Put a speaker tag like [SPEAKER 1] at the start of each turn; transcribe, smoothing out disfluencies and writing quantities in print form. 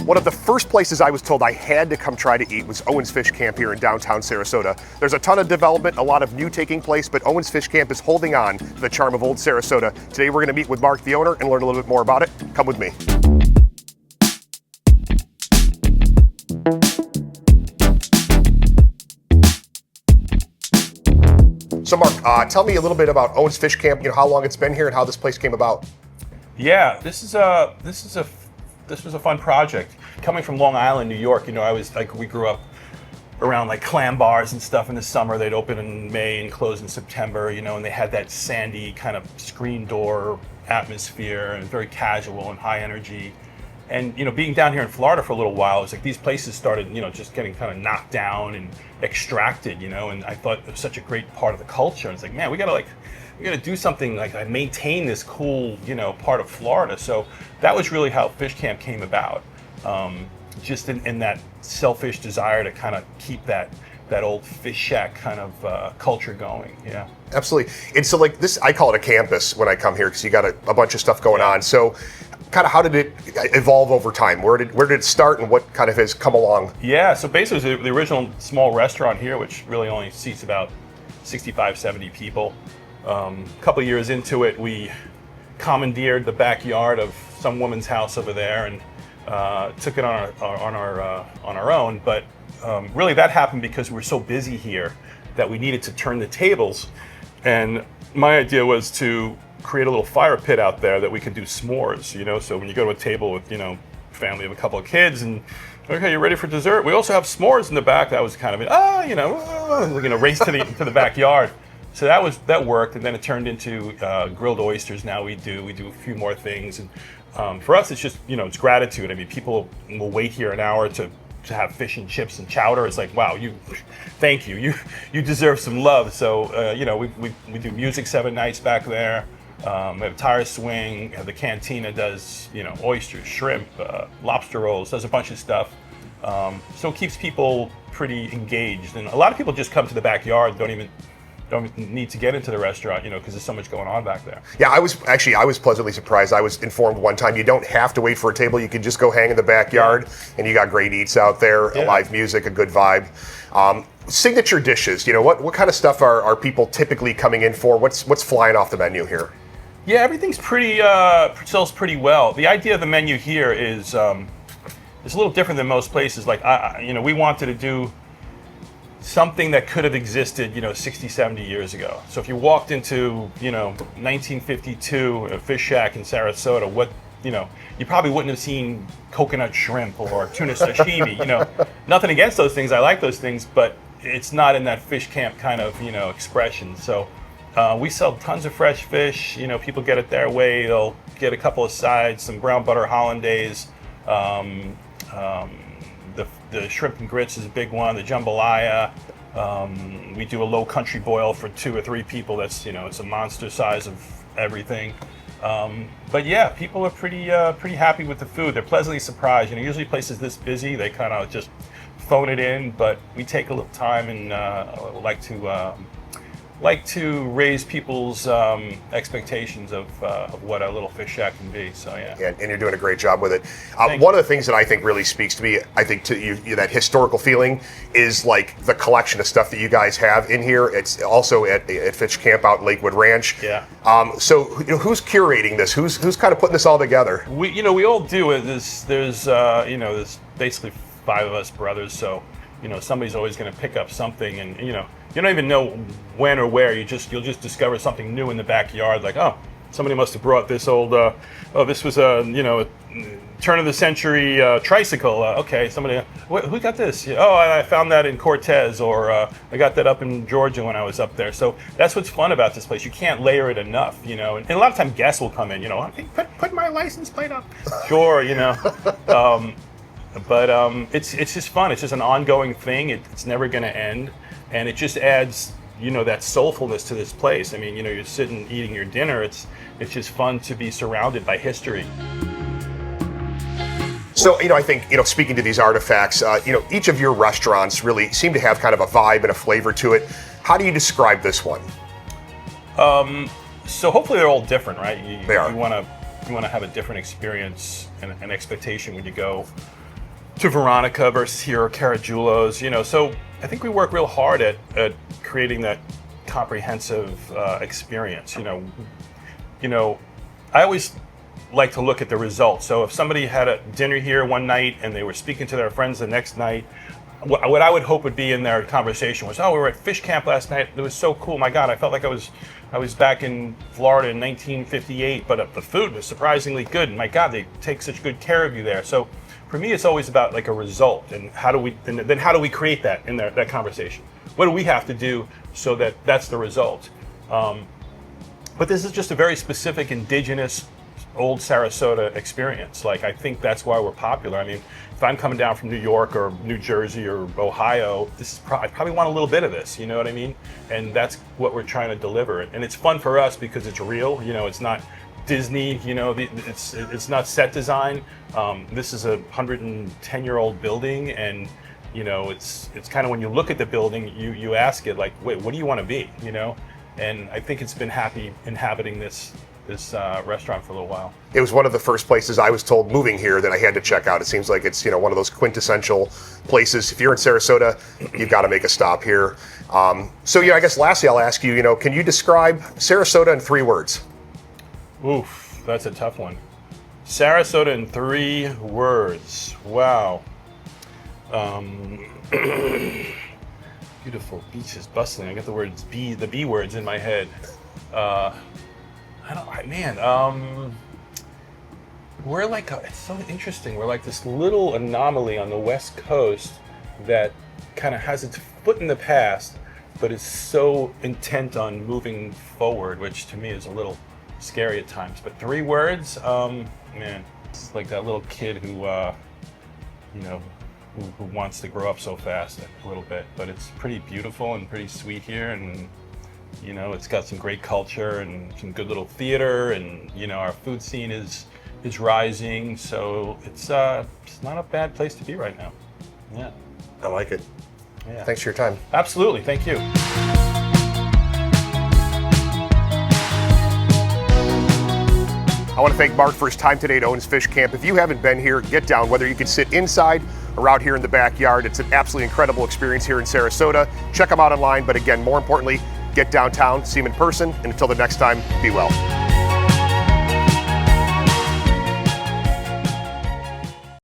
[SPEAKER 1] One of the first places I was told I had to come try to eat was Owens Fish Camp here in downtown Sarasota. There's a ton of development, a lot of new taking place, but Owens Fish Camp is holding on to the charm of old Sarasota. Today we're going to meet with Mark, the owner, and learn a little bit more about it. Come with me. So Mark, tell me a little bit about Owens Fish Camp, how long it's been here and how this place came about.
[SPEAKER 2] Yeah, this was a fun project. Coming from Long Island, New York, we grew up around like clam bars and stuff in the summer. They'd open in May and close in September, and they had that sandy kind of screen door atmosphere and very casual and high energy. And being down here in Florida for a little while, it's like these places started, just getting kind of knocked down and extracted, and I thought it was such a great part of the culture. And it's like, man, we gotta do something like maintain this cool, part of Florida. So that was really how Fish Camp came about. Just in that selfish desire to kind of keep that old fish shack kind of culture going. Yeah.
[SPEAKER 1] Absolutely. And so like this, I call it a campus when I come here because you got a bunch of stuff going on. So kind of how did it evolve over time? Where did it start and what kind of has come along?
[SPEAKER 2] Yeah, so basically it was the original small restaurant here, which really only seats about 65, 70 people. A couple of years into it, we commandeered the backyard of some woman's house over there and took it on our own. But really that happened because we were so busy here that we needed to turn the tables. And my idea was to create a little fire pit out there that we could do s'mores, so when you go to a table with, family of a couple of kids and, okay, you're ready for dessert? We also have s'mores in the back. That was kind of race to the backyard. So that worked, and then it turned into grilled oysters. Now we do a few more things. And for us, it's just, it's gratitude. I mean, people will wait here an hour to have fish and chips and chowder. It's like, wow, thank you. You deserve some love. So, we do music 7 nights back there. We have a tire swing. The cantina does, oysters, shrimp, lobster rolls, does a bunch of stuff. So it keeps people pretty engaged. And a lot of people just come to the backyard, don't need to get into the restaurant, because there's so much going on back there.
[SPEAKER 1] Yeah, I was pleasantly surprised. I was informed one time you don't have to wait for a table. You can just go hang in the backyard, and you got great eats out there, live music, a good vibe. Signature dishes, what kind of stuff are people typically coming in for? What's flying off the menu here?
[SPEAKER 2] Yeah, everything's sells pretty well. The idea of the menu here is a little different than most places. Like, we wanted to do something that could have existed, 60, 70 years ago. So if you walked into, 1952, a fish shack in Sarasota, you probably wouldn't have seen coconut shrimp or tuna sashimi. Nothing against those things. I like those things, but it's not in that Fish Camp kind of, expression. So we sell tons of fresh fish. People get it their way. They'll get a couple of sides, some brown butter hollandaise. The shrimp and grits is a big one. The jambalaya. We do a low country boil for 2 or 3 people. That's it's a monster size of everything. But yeah, people are pretty happy with the food. They're pleasantly surprised. Usually places this busy, they kind of just phone it in. But we take a little time and like to raise people's expectations of what a little fish shack can be. So yeah.
[SPEAKER 1] And you're doing a great job with it. One of the things that I think really speaks to me, I think to you that historical feeling is like the collection of stuff that you guys have in here. It's also at Fish Camp out in Lakewood Ranch.
[SPEAKER 2] Yeah.
[SPEAKER 1] So who's curating this? Who's kind of putting this all together?
[SPEAKER 2] We all do it. There's basically 5 of us brothers. So somebody's always going to pick up something, and you don't even know when or where. You'll just discover something new in the backyard. Like, oh, somebody must have brought this old. This was a turn of the century tricycle. Okay, somebody. Who got this? Oh, I found that in Cortez, or I got that up in Georgia when I was up there. So that's what's fun about this place. You can't layer it enough, And a lot of times guests will come in. Put my license plate up. Sure, But it's just fun. It's just an ongoing thing. It's never going to end. And it just adds, that soulfulness to this place. I mean, you're sitting eating your dinner. It's just fun to be surrounded by history.
[SPEAKER 1] So, I think, speaking to these artifacts, each of your restaurants really seem to have kind of a vibe and a flavor to it. How do you describe this one?
[SPEAKER 2] So hopefully they're all different, right?
[SPEAKER 1] They are.
[SPEAKER 2] You want to have a different experience and an expectation when you go. to Veronica versus here or Caragiulo's, so I think we work real hard at creating that comprehensive experience. I always like to look at the results. So if somebody had a dinner here one night and they were speaking to their friends the next night, what I would hope would be in their conversation was, oh, we were at fish camp last night. It was so cool. My God, I felt like I was back in Florida in 1958, but the food was surprisingly good. And my God, they take such good care of you there. So for me, it's always about like a result, and how do we create that in that conversation? What do we have to do so that that's the result? But this is just a very specific indigenous old Sarasota experience. Like, I think that's why we're popular. I mean, if I'm coming down from New York or New Jersey or Ohio, I probably want a little bit of this, you know what I mean? And that's what we're trying to deliver. And it's fun for us because it's real, it's not Disney, it's not set design. This is a 110-year-old building, and it's kind of, when you look at the building, you ask it like, wait, what do you want to be? And I think it's been happy inhabiting this restaurant for a little while. It
[SPEAKER 1] was one of the first places I was told moving here that I had to check out. It seems like it's one of those quintessential places. If you're in Sarasota, you've got to make a stop here. So I guess lastly I'll ask you, can you describe Sarasota in 3 words?
[SPEAKER 2] Oof, that's a tough one. Sarasota in 3 words. Wow. Beautiful beaches, bustling. I got the B words in my head. We're like, it's so interesting. We're like this little anomaly on the West Coast that kind of has its foot in the past, but is so intent on moving forward, which to me is a little scary at times. But 3 words, man, it's like that little kid who wants to grow up so fast a little bit. But it's pretty beautiful and pretty sweet here, and it's got some great culture and some good little theater, and our food scene is rising, so it's not a bad place to be right now. Yeah,
[SPEAKER 1] I like it.
[SPEAKER 2] Yeah.
[SPEAKER 1] Thanks for your time.
[SPEAKER 2] Absolutely, thank you.
[SPEAKER 1] I want to thank Mark for his time today at Owens Fish Camp. If you haven't been here, get down. Whether you can sit inside or out here in the backyard, it's an absolutely incredible experience here in Sarasota. Check them out online, but again, more importantly, get downtown, see them in person, and until the next time, be well.